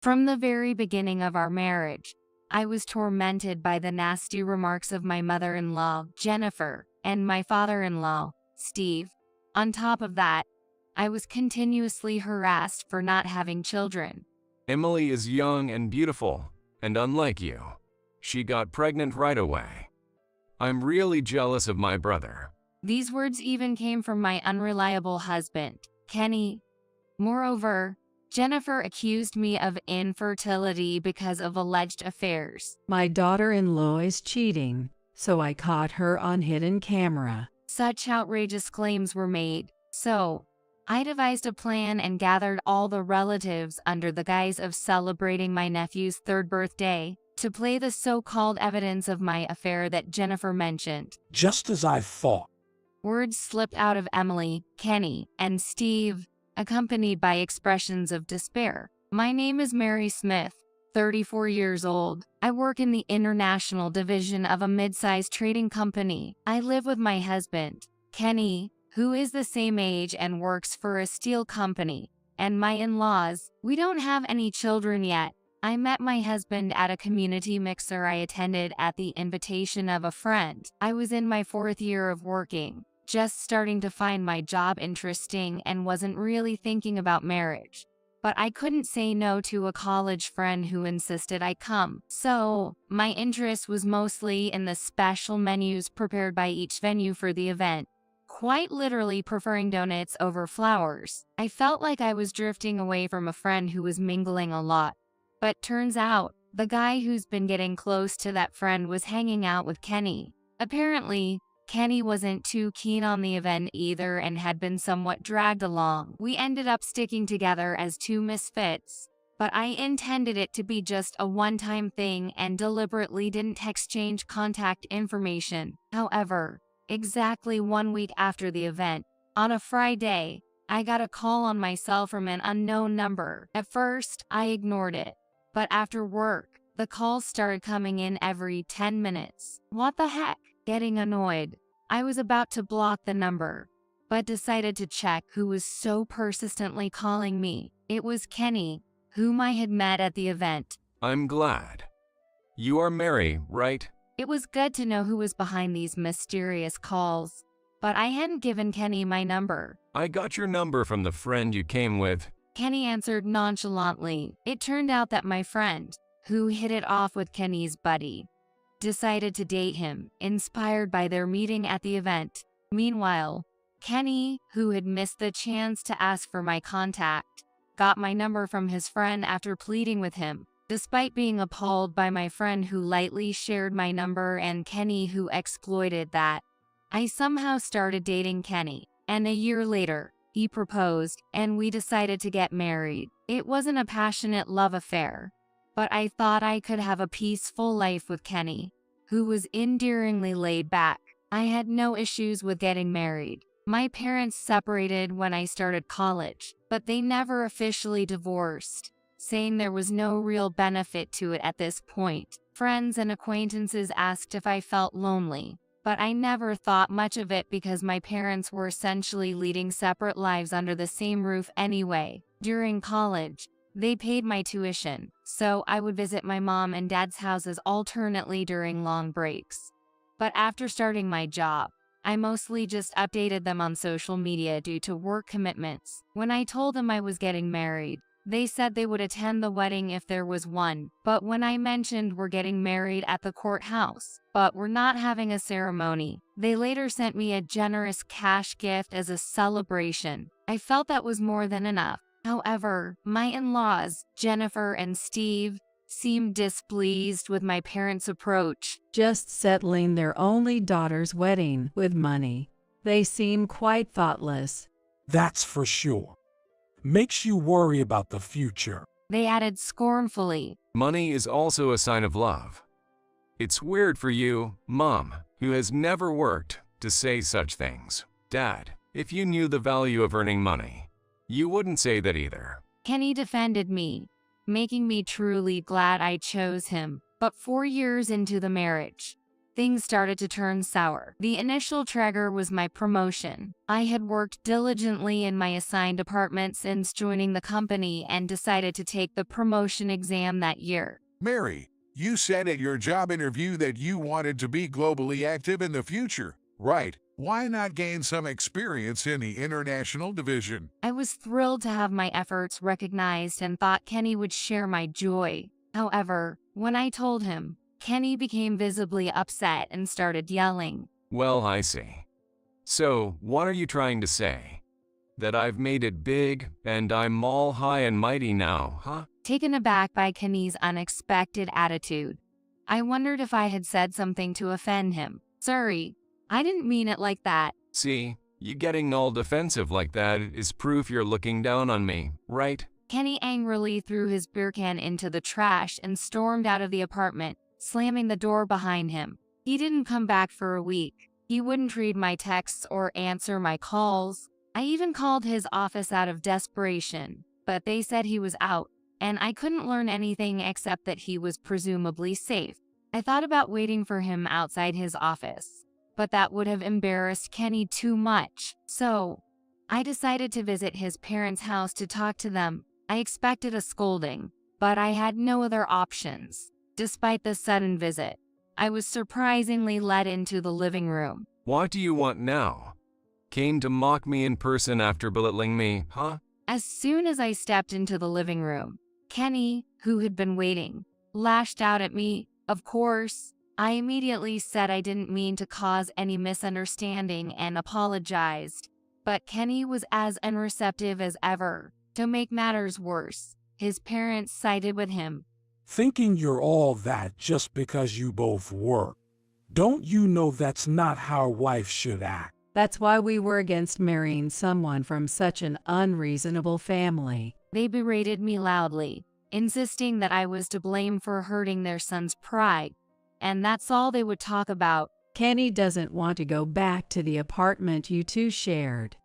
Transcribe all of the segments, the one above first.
From the very beginning of our marriage, I was tormented by the nasty remarks of my mother-in-law, Jennifer, and my father-in-law, Steve. On top of that, I was continuously harassed for not having children. Emily is young and beautiful, and unlike you, she got pregnant right away. I'm really jealous of my brother. These words even came from my unreliable husband, Kenny. Moreover, Jennifer accused me of infertility because of alleged affairs. My daughter-in-law is cheating, so I caught her on hidden camera. Such outrageous claims were made, so I devised a plan and gathered all the relatives under the guise of celebrating my nephew's 3rd birthday to play the so-called evidence of my affair that Jennifer mentioned. Just as I thought. Words slipped out of Emily, Kenny, and Steve, accompanied by expressions of despair. My name is Mary Smith, 34 years old. I work in the international division of a mid-sized trading company. I live with my husband, Kenny, who is the same age and works for a steel company, and my in-laws. We don't have any children yet. I met my husband at a community mixer I attended at the invitation of a friend. I was in my 4th year of working, just starting to find my job interesting and wasn't really thinking about marriage. But I couldn't say no to a college friend who insisted I come. So, my interest was mostly in the special menus prepared by each venue for the event, quite literally preferring donuts over flowers. I felt like I was drifting away from a friend who was mingling a lot. But turns out, the guy who's been getting close to that friend was hanging out with Kenny. Apparently, Kenny wasn't too keen on the event either and had been somewhat dragged along. We ended up sticking together as two misfits, but I intended it to be just a one-time thing and deliberately didn't exchange contact information. However, exactly 1 week after the event, on a Friday, I got a call on my cell from an unknown number. At first, I ignored it. But after work, the calls started coming in every 10 minutes. What the heck? Getting annoyed, I was about to block the number, but decided to check who was so persistently calling me. It was Kenny, whom I had met at the event. I'm glad. You are Mary, right? It was good to know who was behind these mysterious calls, but I hadn't given Kenny my number. I got your number from the friend you came with. Kenny answered nonchalantly. It turned out that my friend, who hit it off with Kenny's buddy, decided to date him, inspired by their meeting at the event. Meanwhile, Kenny, who had missed the chance to ask for my contact, got my number from his friend after pleading with him. Despite being appalled by my friend who lightly shared my number and Kenny who exploited that, I somehow started dating Kenny, and a year later, he proposed, and we decided to get married. It wasn't a passionate love affair, but I thought I could have a peaceful life with Kenny, who was endearingly laid back. I had no issues with getting married. My parents separated when I started college, but they never officially divorced, saying there was no real benefit to it at this point. Friends and acquaintances asked if I felt lonely, but I never thought much of it because my parents were essentially leading separate lives under the same roof anyway. During college, they paid my tuition, so I would visit my mom and dad's houses alternately during long breaks. But after starting my job, I mostly just updated them on social media due to work commitments. When I told them I was getting married, they said they would attend the wedding if there was one, but when I mentioned we're getting married at the courthouse, but we're not having a ceremony, they later sent me a generous cash gift as a celebration. I felt that was more than enough. However, my in-laws, Jennifer and Steve, seemed displeased with my parents' approach. Just settling their only daughter's wedding with money. They seem quite thoughtless. That's for sure. Makes you worry about the future. They added scornfully. Money is also a sign of love. It's weird for you, Mom, who has never worked, to say such things. Dad, if you knew the value of earning money, you wouldn't say that either. Kenny defended me, making me truly glad I chose him. But 4 years into the marriage, things started to turn sour. The initial trigger was my promotion. I had worked diligently in my assigned department since joining the company and decided to take the promotion exam that year. Mary, you said at your job interview that you wanted to be globally active in the future, right? Why not gain some experience in the international division? I was thrilled to have my efforts recognized and thought Kenny would share my joy. However, when I told him, Kenny became visibly upset and started yelling. Well, I see. So, what are you trying to say? That I've made it big, and I'm all high and mighty now, huh? Taken aback by Kenny's unexpected attitude, I wondered if I had said something to offend him. Sorry, I didn't mean it like that. See, you getting all defensive like that is proof you're looking down on me, right? Kenny angrily threw his beer can into the trash and stormed out of the apartment, slamming the door behind him. He didn't come back for a week. He wouldn't read my texts or answer my calls. I even called his office out of desperation, but they said he was out, and I couldn't learn anything except that he was presumably safe. I thought about waiting for him outside his office, but that would have embarrassed Kenny too much. So, I decided to visit his parents' house to talk to them. I expected a scolding, but I had no other options. Despite the sudden visit, I was surprisingly led into the living room. What do you want now? Came to mock me in person after belittling me, huh? As soon as I stepped into the living room, Kenny, who had been waiting, lashed out at me. Of course, I immediately said I didn't mean to cause any misunderstanding and apologized. But Kenny was as unreceptive as ever. To make matters worse, his parents sided with him. Thinking you're all that just because you both work. Don't you know that's not how a wife should act? That's why we were against marrying someone from such an unreasonable family. They berated me loudly, insisting that I was to blame for hurting their son's pride, and that's all they would talk about. Kenny doesn't want to go back to the apartment you two shared.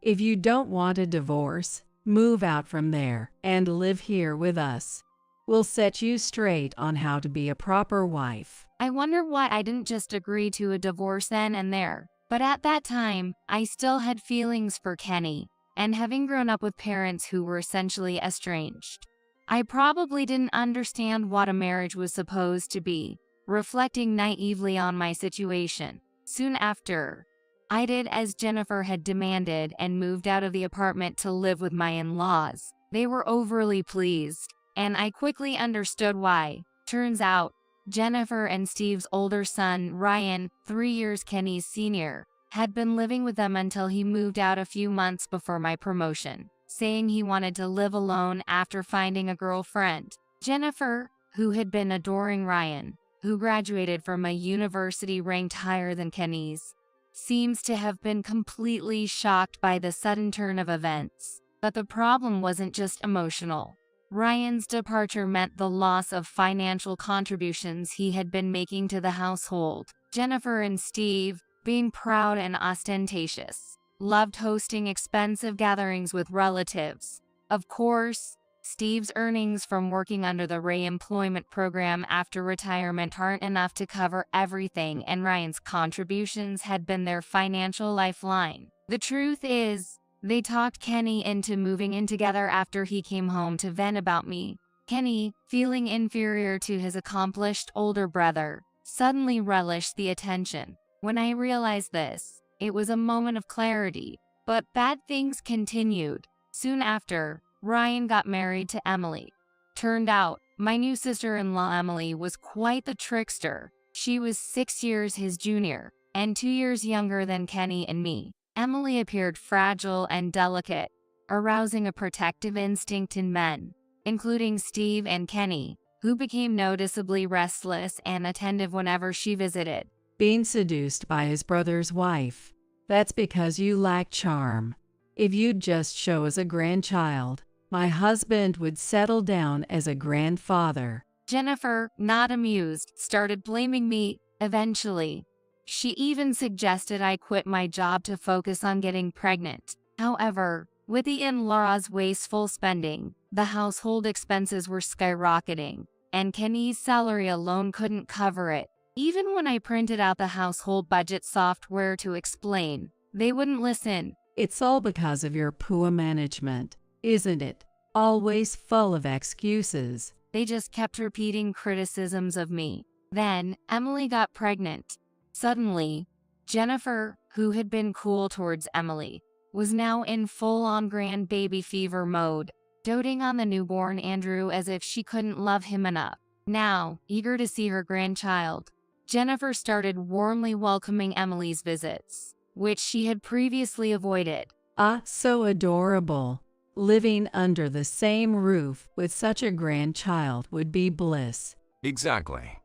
If you don't want a divorce, move out from there and live here with us. We'll set you straight on how to be a proper wife. I wonder why I didn't just agree to a divorce then and there. But at that time, I still had feelings for Kenny, and having grown up with parents who were essentially estranged, I probably didn't understand what a marriage was supposed to be, reflecting naively on my situation. Soon after, I did as Jennifer had demanded and moved out of the apartment to live with my in-laws. They were overly pleased, and I quickly understood why. Turns out, Jennifer and Steve's older son, Ryan, 3 years Kenny's senior, had been living with them until he moved out a few months before my promotion, saying he wanted to live alone after finding a girlfriend. Jennifer, who had been adoring Ryan, who graduated from a university ranked higher than Kenny's, seems to have been completely shocked by the sudden turn of events. But the problem wasn't just emotional. Ryan's departure meant the loss of financial contributions he had been making to the household. Jennifer and Steve, being proud and ostentatious, loved hosting expensive gatherings with relatives. Of course, Steve's earnings from working under the re-employment program after retirement aren't enough to cover everything, and Ryan's contributions had been their financial lifeline. The truth is, they talked Kenny into moving in together after he came home to vent about me. Kenny, feeling inferior to his accomplished older brother, suddenly relished the attention. When I realized this, it was a moment of clarity, but bad things continued. Soon after, Ryan got married to Emily. Turned out, my new sister-in-law Emily was quite the trickster. She was 6 years his junior, and 2 years younger than Kenny and me. Emily appeared fragile and delicate, arousing a protective instinct in men, including Steve and Kenny, who became noticeably restless and attentive whenever she visited. Being seduced by his brother's wife. That's because you lack charm. If you'd just show as a grandchild, my husband would settle down as a grandfather. Jennifer, not amused, started blaming me. Eventually, she even suggested I quit my job to focus on getting pregnant. However, with the in-laws' wasteful spending, the household expenses were skyrocketing, and Kenny's salary alone couldn't cover it. Even when I printed out the household budget software to explain, they wouldn't listen. It's all because of your poor management, isn't it? Always full of excuses. They just kept repeating criticisms of me. Then, Emily got pregnant. Suddenly, Jennifer, who had been cool towards Emily, was now in full-on grandbaby fever mode, doting on the newborn Andrew as if she couldn't love him enough. Now, eager to see her grandchild, Jennifer started warmly welcoming Emily's visits, which she had previously avoided. Ah, so adorable. Living under the same roof with such a grandchild would be bliss. Exactly.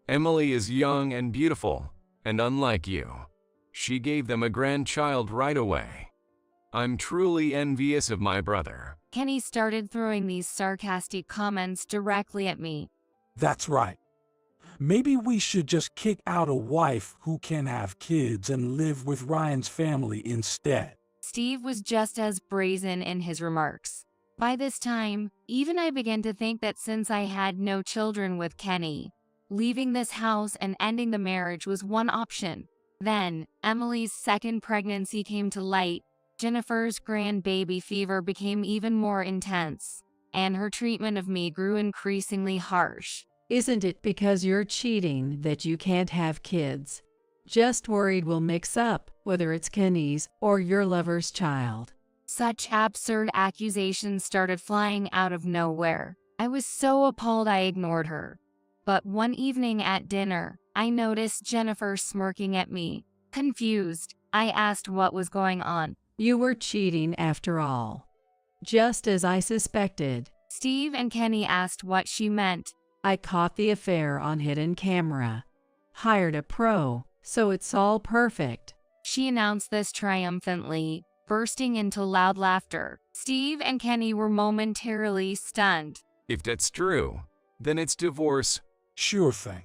Emily is young and beautiful, and unlike you, she gave them a grandchild right away. I'm truly envious of my brother. Kenny started throwing these sarcastic comments directly at me. That's right. Maybe we should just kick out a wife who can have kids and live with Ryan's family instead. Steve was just as brazen in his remarks. By this time, even I began to think that since I had no children with Kenny, leaving this house and ending the marriage was one option. Then, Emily's second pregnancy came to light. Jennifer's grandbaby fever became even more intense, and her treatment of me grew increasingly harsh. Isn't it because you're cheating that you can't have kids? Just worried we'll mix up whether it's Kenny's or your lover's child. Such absurd accusations started flying out of nowhere. I was so appalled I ignored her. But one evening at dinner, I noticed Jennifer smirking at me. Confused, I asked what was going on. You were cheating after all. Just as I suspected. Steve and Kenny asked what she meant. I caught the affair on hidden camera. Hired a pro, so it's all perfect. She announced this triumphantly, bursting into loud laughter. Steve and Kenny were momentarily stunned. If that's true, then it's divorce. Sure thing.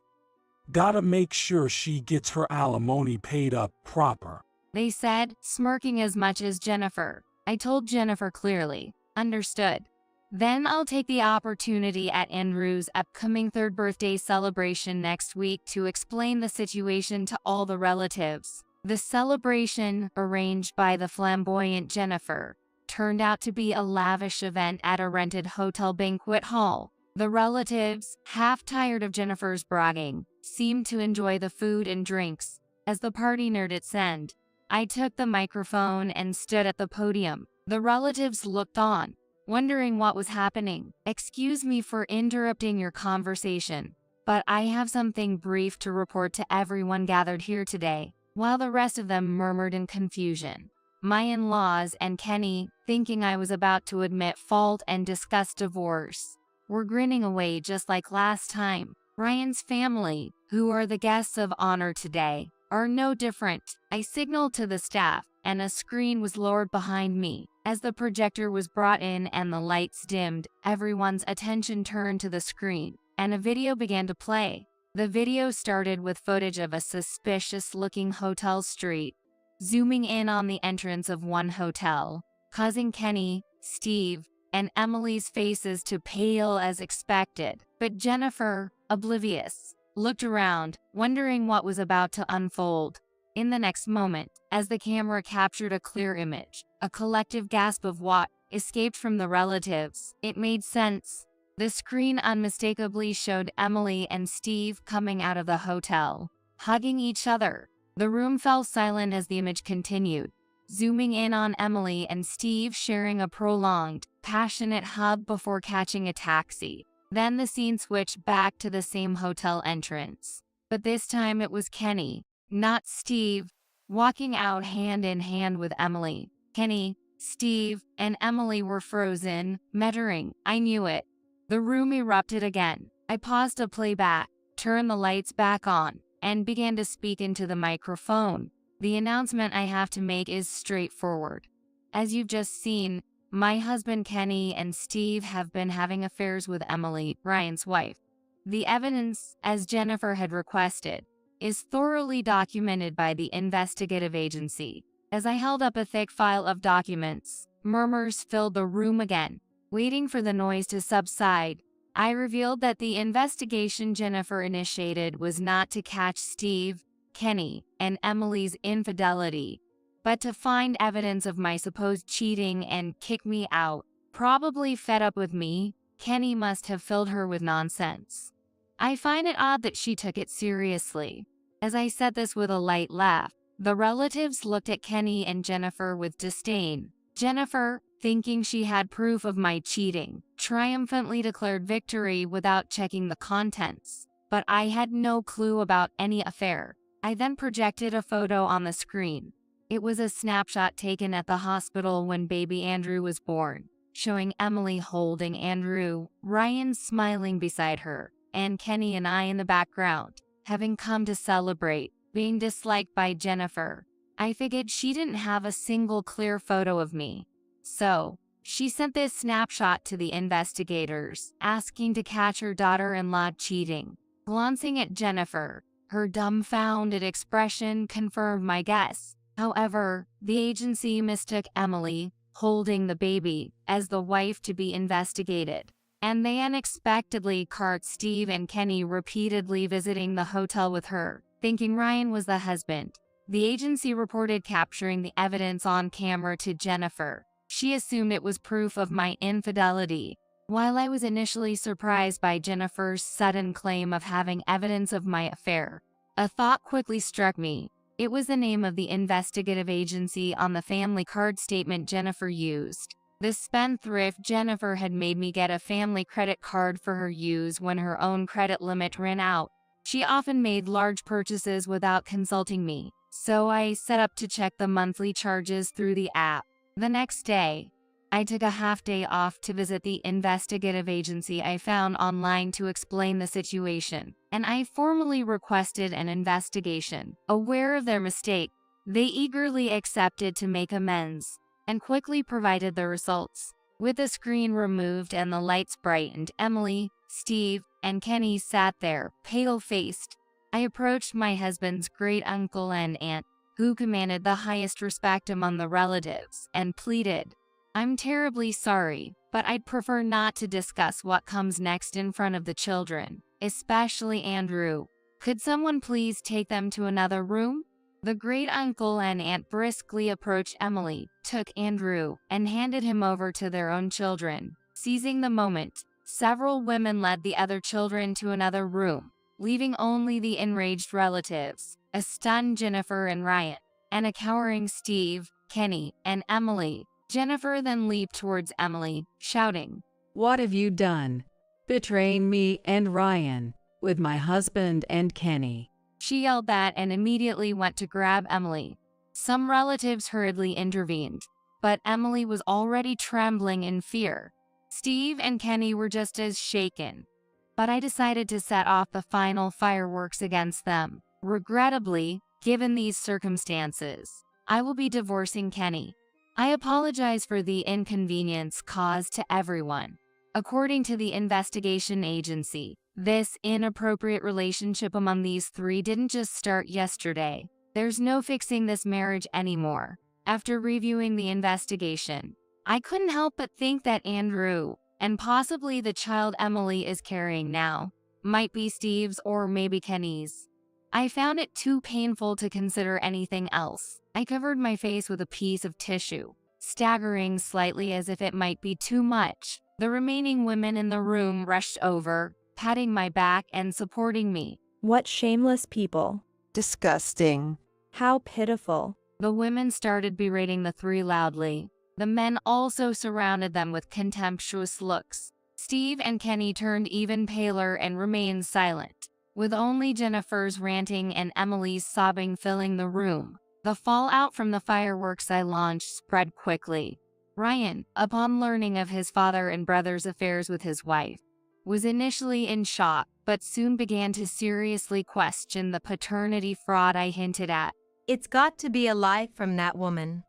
Gotta make sure she gets her alimony paid up proper, they said, smirking as much as Jennifer. I told Jennifer clearly. Understood. Then I'll take the opportunity at Andrew's upcoming third birthday celebration next week to explain the situation to all the relatives. The celebration, arranged by the flamboyant Jennifer, turned out to be a lavish event at a rented hotel banquet hall. The relatives, half tired of Jennifer's bragging, seemed to enjoy the food and drinks. As the party neared its end, I took the microphone and stood at the podium. The relatives looked on, wondering what was happening. Excuse me for interrupting your conversation, but I have something brief to report to everyone gathered here today. While the rest of them murmured in confusion, my in-laws and Kenny, thinking I was about to admit fault and discuss divorce, were grinning away just like last time. Ryan's family, who are the guests of honor today, are no different. I signaled to the staff, and a screen was lowered behind me. As the projector was brought in and the lights dimmed, everyone's attention turned to the screen, and a video began to play. The video started with footage of a suspicious-looking hotel street, zooming in on the entrance of one hotel, causing Kenny, Steve, and Emily's faces to pale as expected. But Jennifer, oblivious, looked around, wondering what was about to unfold. In the next moment, as the camera captured a clear image, a collective gasp of what escaped from the relatives. It made sense. The screen unmistakably showed Emily and Steve coming out of the hotel, hugging each other. The room fell silent as the image continued, zooming in on Emily and Steve sharing a prolonged, passionate hug before catching a taxi. Then the scene switched back to the same hotel entrance. But this time it was Kenny, not Steve, walking out hand in hand with Emily. Kenny, Steve, and Emily were frozen, muttering, "I knew it." The room erupted again. I paused to play back, turned the lights back on, and began to speak into the microphone. The announcement I have to make is straightforward. As you've just seen, my husband Kenny and Steve have been having affairs with Emily, Ryan's wife. The evidence, as Jennifer had requested, is thoroughly documented by the investigative agency. As I held up a thick file of documents, murmurs filled the room again. Waiting for the noise to subside, I revealed that the investigation Jennifer initiated was not to catch Steve, Kenny, and Emily's infidelity, but to find evidence of my supposed cheating and kick me out. Probably fed up with me, Kenny must have filled her with nonsense. I find it odd that she took it seriously. As I said this with a light laugh, the relatives looked at Kenny and Jennifer with disdain. Jennifer, thinking she had proof of my cheating, triumphantly declared victory without checking the contents. But I had no clue about any affair. I then projected a photo on the screen. It was a snapshot taken at the hospital when baby Andrew was born, showing Emily holding Andrew, Ryan smiling beside her, and Kenny and I in the background, having come to celebrate being disliked by Jennifer. I figured she didn't have a single clear photo of me. So, she sent this snapshot to the investigators, asking to catch her daughter-in-law cheating. Glancing at Jennifer, her dumbfounded expression confirmed my guess. However, the agency mistook Emily, holding the baby, as the wife to be investigated, and they unexpectedly caught Steve and Kenny repeatedly visiting the hotel with her, thinking Ryan was the husband. The agency reported capturing the evidence on camera to Jennifer. She assumed it was proof of my infidelity. While I was initially surprised by Jennifer's sudden claim of having evidence of my affair, a thought quickly struck me. It was the name of the investigative agency on the family card statement Jennifer used. The spendthrift Jennifer had made me get a family credit card for her use when her own credit limit ran out. She often made large purchases without consulting me, so I set up to check the monthly charges through the app. The next day, I took a half-day off to visit the investigative agency I found online to explain the situation, and I formally requested an investigation. Aware of their mistake, they eagerly accepted to make amends, and quickly provided the results. With the screen removed and the lights brightened, Emily, Steve, and Kenny sat there, pale-faced. I approached my husband's great-uncle and aunt, who commanded the highest respect among the relatives, and pleaded, "I'm terribly sorry, but I'd prefer not to discuss what comes next in front of the children, especially Andrew. Could someone please take them to another room?" The great-uncle and aunt briskly approached Emily, took Andrew, and handed him over to their own children. Seizing the moment, several women led the other children to another room, leaving only the enraged relatives, a stunned Jennifer and Ryan, and a cowering Steve, Kenny, and Emily. Jennifer then leaped towards Emily, shouting, "What have you done? Betraying me and Ryan, with my husband and Kenny." She yelled that and immediately went to grab Emily. Some relatives hurriedly intervened, but Emily was already trembling in fear. Steve and Kenny were just as shaken, but I decided to set off the final fireworks against them. Regrettably, given these circumstances, I will be divorcing Kenny. I apologize for the inconvenience caused to everyone. According to the investigation agency, this inappropriate relationship among these three didn't just start yesterday. There's no fixing this marriage anymore. After reviewing the investigation, I couldn't help but think that Andrew, and possibly the child Emily is carrying now, might be Steve's or maybe Kenny's. I found it too painful to consider anything else. I covered my face with a piece of tissue, staggering slightly as if it might be too much. The remaining women in the room rushed over, patting my back and supporting me. "What shameless people. Disgusting. How pitiful." The women started berating the three loudly. The men also surrounded them with contemptuous looks. Steve and Kenny turned even paler and remained silent, with only Jennifer's ranting and Emily's sobbing filling the room. The fallout from the fireworks I launched spread quickly. Ryan, upon learning of his father and brother's affairs with his wife, was initially in shock, but soon began to seriously question the paternity fraud I hinted at. "It's got to be a lie from that woman.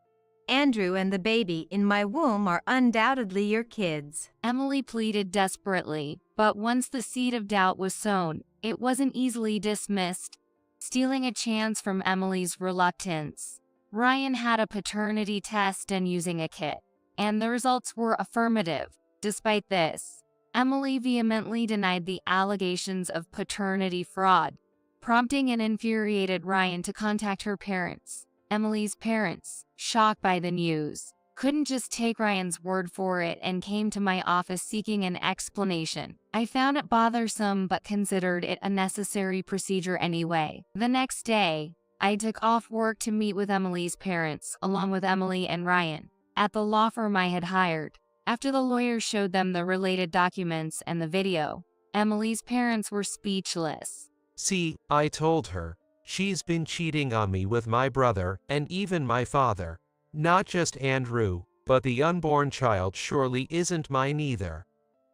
Andrew and the baby in my womb are undoubtedly your kids." Emily pleaded desperately, but once the seed of doubt was sown, it wasn't easily dismissed. Stealing a chance from Emily's reluctance, Ryan had a paternity test and using a kit, and the results were affirmative. Despite this, Emily vehemently denied the allegations of paternity fraud, prompting an infuriated Ryan to contact her parents. Emily's parents, shocked by the news, couldn't just take Ryan's word for it and came to my office seeking an explanation. I found it bothersome but considered it a necessary procedure anyway. The next day, I took off work to meet with Emily's parents, along with Emily and Ryan, at the law firm I had hired. After the lawyer showed them the related documents and the video, Emily's parents were speechless. See, I told her. She's been cheating on me with my brother and even my father. Not just Andrew, but the unborn child surely isn't mine either.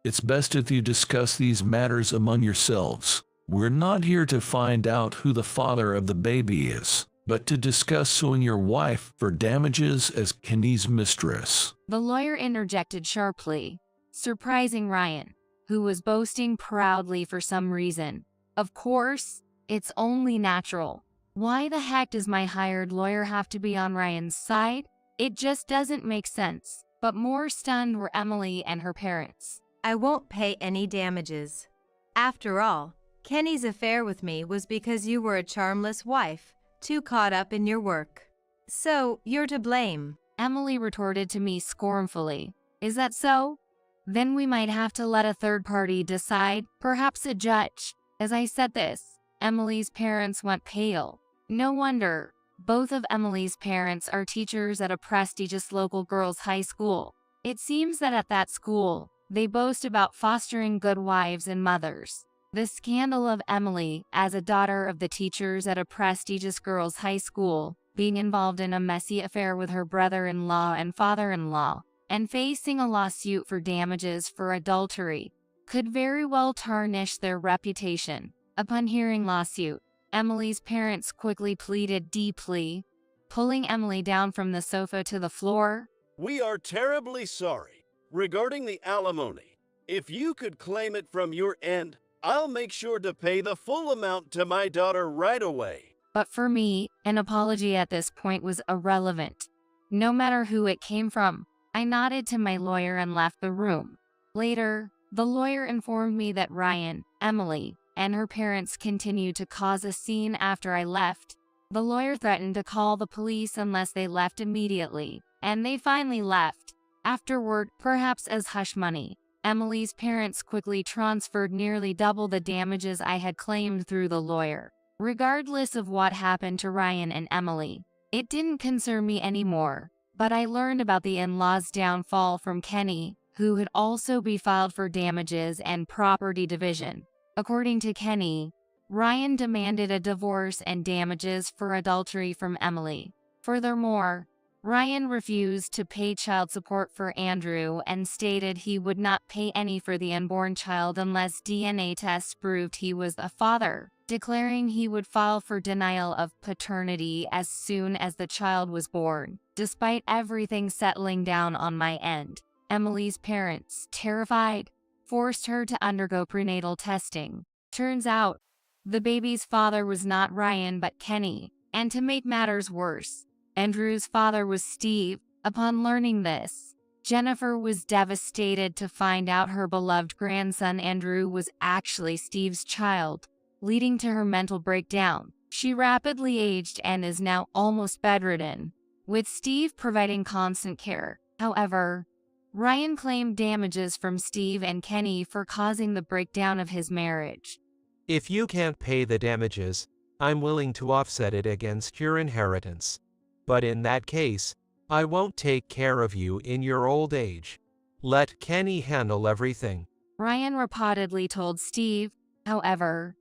It's best if you discuss these matters among yourselves. We're not here to find out who the father of the baby is, but to discuss suing your wife for damages as Kenny's mistress. The lawyer interjected sharply, surprising Ryan, who was boasting proudly for some reason. Of course, it's only natural. Why the heck does my hired lawyer have to be on Ryan's side? It just doesn't make sense. But more stunned were Emily and her parents. I won't pay any damages. After all, Kenny's affair with me was because you were a charmless wife, too caught up in your work. So, you're to blame. Emily retorted to me scornfully. Is that so? Then we might have to let a third party decide, perhaps a judge. As I said this, Emily's parents went pale. No wonder. Both of Emily's parents are teachers at a prestigious local girls' high school. It seems that at that school, they boast about fostering good wives and mothers. The scandal of Emily, as a daughter of the teachers at a prestigious girls' high school, being involved in a messy affair with her brother-in-law and father-in-law, and facing a lawsuit for damages for adultery, could very well tarnish their reputation. Upon hearing lawsuit, Emily's parents quickly pleaded deeply, pulling Emily down from the sofa to the floor. We are terribly sorry. Regarding the alimony, if you could claim it from your end, I'll make sure to pay the full amount to my daughter right away. But for me, an apology at this point was irrelevant. No matter who it came from, I nodded to my lawyer and left the room. Later, the lawyer informed me that Ryan, Emily, and her parents continued to cause a scene after I left. The lawyer threatened to call the police unless they left immediately, and they finally left. Afterward, perhaps as hush money, Emily's parents quickly transferred nearly double the damages I had claimed through the lawyer. Regardless of what happened to Ryan and Emily, it didn't concern me anymore, but I learned about the in-laws' downfall from Kenny, who had also be filed for damages and property division. According to Kenny, Ryan demanded a divorce and damages for adultery from Emily. Furthermore, Ryan refused to pay child support for Andrew and stated he would not pay any for the unborn child unless DNA tests proved he was the father, declaring he would file for denial of paternity as soon as the child was born. Despite everything settling down on my end, Emily's parents, terrified, forced her to undergo prenatal testing. Turns out, the baby's father was not Ryan but Kenny, and to make matters worse, Andrew's father was Steve. Upon learning this, Jennifer was devastated to find out her beloved grandson Andrew was actually Steve's child, leading to her mental breakdown. She rapidly aged and is now almost bedridden, with Steve providing constant care. However, Ryan claimed damages from Steve and Kenny for causing the breakdown of his marriage. If you can't pay the damages, I'm willing to offset it against your inheritance. But in that case, I won't take care of you in your old age. Let Kenny handle everything. Ryan reportedly told Steve. However,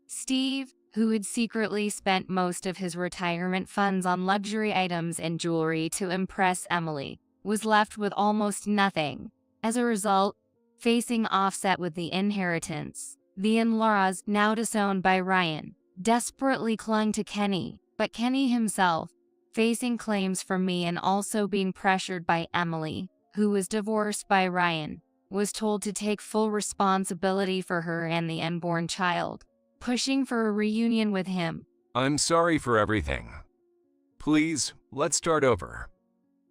Steve, who had secretly spent most of his retirement funds on luxury items and jewelry to impress Emily, was left with almost nothing. As a result, facing offset with the inheritance, the in-laws, now disowned by Ryan, desperately clung to Kenny, but Kenny himself, facing claims from me and also being pressured by Emily, who was divorced by Ryan, was told to take full responsibility for her and the unborn child, pushing for a reunion with him. I'm sorry for everything. Please, let's start over.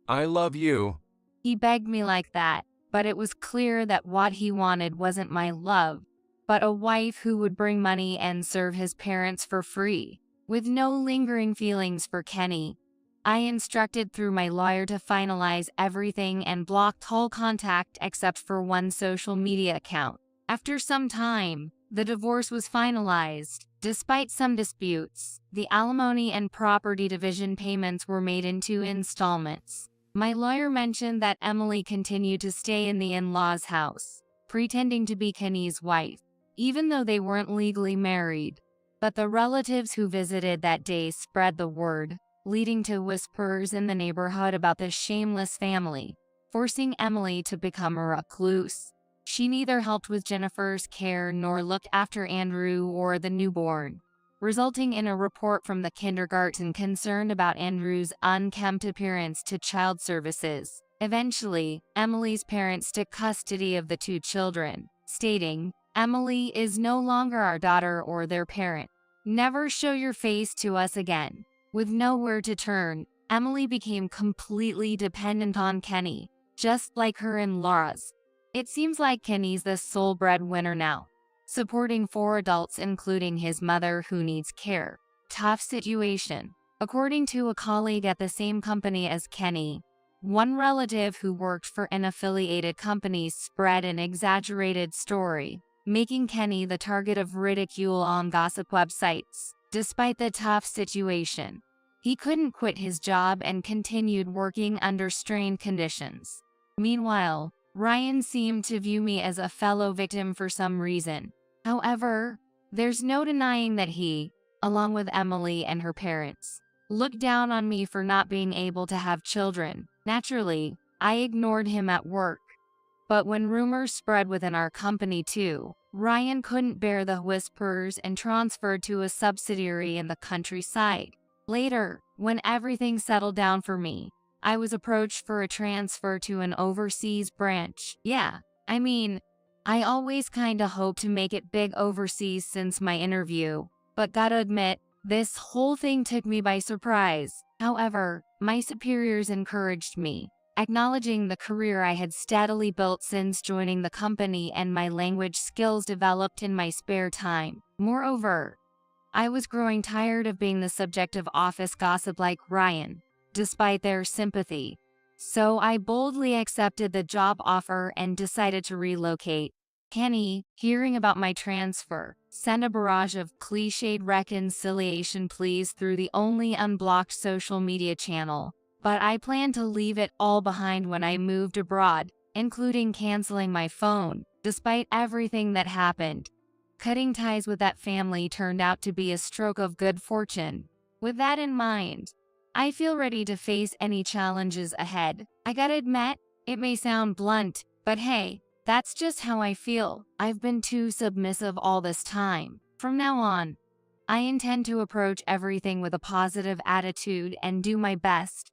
I love you. He begged me like that. but it was clear that what he wanted wasn't my love, but a wife who would bring money and serve his parents for free. With no lingering feelings for Kenny, I instructed through my lawyer to finalize everything and blocked all contact except for one social media account. After some time, the divorce was finalized. Despite some disputes, the alimony and property division payments were made in 2 installments. My lawyer mentioned that Emily continued to stay in the in-laws' house, pretending to be Kenny's wife, even though they weren't legally married. But the relatives who visited that day spread the word, leading to whispers in the neighborhood about this shameless family, forcing Emily to become a recluse. She neither helped with Jennifer's care nor looked after Andrew or the newborn, resulting in a report from the kindergarten concerned about Andrew's unkempt appearance to child services. Eventually, Emily's parents took custody of the 2 children, stating, "Emily is no longer our daughter or their parent. Never show your face to us again." With nowhere to turn, Emily became completely dependent on Kenny, just like her in-laws. It seems like Kenny's the sole breadwinner now, supporting 4 adults including his mother who needs care. Tough situation. According to a colleague at the same company as Kenny, one relative who worked for an affiliated company spread an exaggerated story, making Kenny the target of ridicule on gossip websites. Despite the tough situation, he couldn't quit his job and continued working under strained conditions. Meanwhile, Ryan seemed to view me as a fellow victim for some reason. However, there's no denying that he, along with Emily and her parents, looked down on me for not being able to have children. Naturally, I ignored him at work. But when rumors spread within our company too, Ryan couldn't bear the whispers and transferred to a subsidiary in the countryside. Later, when everything settled down for me, I was approached for a transfer to an overseas branch. Yeah, I mean, I always kinda hoped to make it big overseas since my interview, but gotta admit, this whole thing took me by surprise. However, my superiors encouraged me, acknowledging the career I had steadily built since joining the company and my language skills developed in my spare time. Moreover, I was growing tired of being the subject of office gossip like Ryan, despite their sympathy. So I boldly accepted the job offer and decided to relocate. Kenny, hearing about my transfer, sent a barrage of cliched reconciliation pleas through the only unblocked social media channel. But I planned to leave it all behind when I moved abroad, including canceling my phone. Despite everything that happened, cutting ties with that family turned out to be a stroke of good fortune. With that in mind, I feel ready to face any challenges ahead. I gotta admit, it may sound blunt, but hey, that's just how I feel. I've been too submissive all this time. From now on, I intend to approach everything with a positive attitude and do my best